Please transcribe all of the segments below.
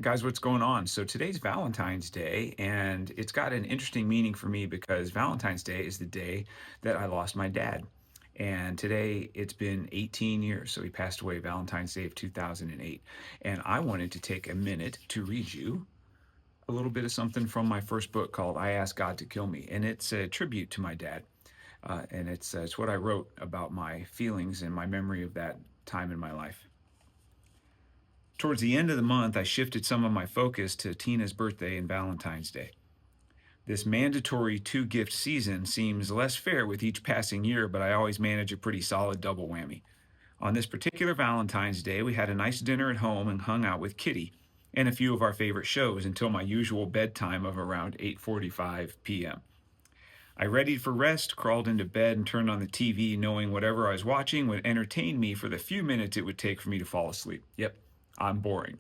Guys, what's going on? So today's Valentine's Day, and it's got an interesting meaning for me because Valentine's Day is the day that I lost my dad. And today it's been 18 years. So he passed away Valentine's Day of 2008. And I wanted to take a minute to read you a little bit of something from my first book called I Asked God to Kill Me. And it's a tribute to my dad. And it's what I wrote about my feelings and my memory of that time in my life. Towards the end of the month, I shifted some of my focus to Tina's birthday and Valentine's Day. This mandatory two-gift season seems less fair with each passing year, but I always manage a pretty solid double whammy. On this particular Valentine's Day, we had a nice dinner at home and hung out with Kitty and a few of our favorite shows until my usual bedtime of around 8:45 p.m. I readied for rest, crawled into bed, and turned on the TV, knowing whatever I was watching would entertain me for the few minutes it would take for me to fall asleep. Yep, I'm boring.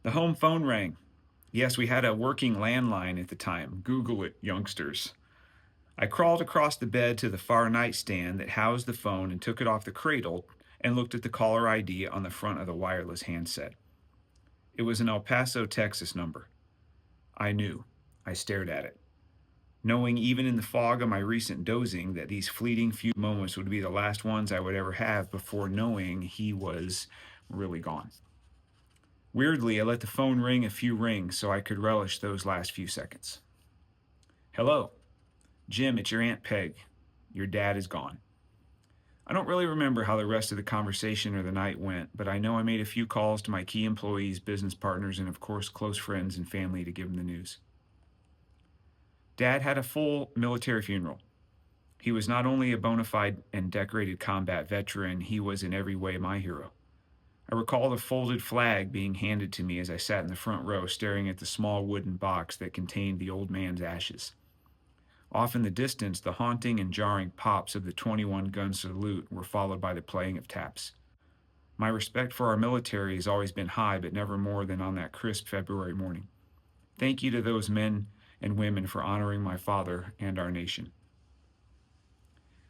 The home phone rang. Yes, we had a working landline at the time. Google it, youngsters. I crawled across the bed to the far nightstand that housed the phone and took it off the cradle and looked at the caller ID on the front of the wireless handset. It was an El Paso, Texas number. I knew. I stared at it, knowing even in the fog of my recent dozing that these fleeting few moments would be the last ones I would ever have before knowing he was really gone. Weirdly, I let the phone ring a few rings so I could relish those last few seconds. Hello, Jim, it's your Aunt Peg. Your dad is gone. I don't really remember how the rest of the conversation or the night went, but I know I made a few calls to my key employees, business partners, and of course, close friends and family to give them the news. Dad had a full military funeral. He was not only a bona fide and decorated combat veteran, he was in every way my hero. I recall the folded flag being handed to me as I sat in the front row staring at the small wooden box that contained the old man's ashes. Off in the distance, the haunting and jarring pops of the 21-gun salute were followed by the playing of taps. My respect for our military has always been high, but never more than on that crisp February morning. Thank you to those men and women for honoring my father and our nation.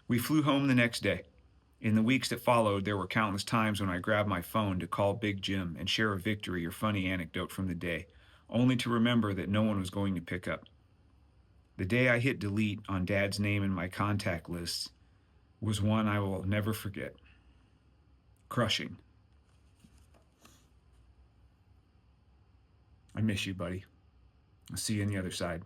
We flew home the next day. In the weeks that followed, there were countless times when I grabbed my phone to call Big Jim and share a victory or funny anecdote from the day, only to remember that no one was going to pick up. The day I hit delete on Dad's name in my contact list was one I will never forget. Crushing. I miss you, buddy. I'll see you on the other side.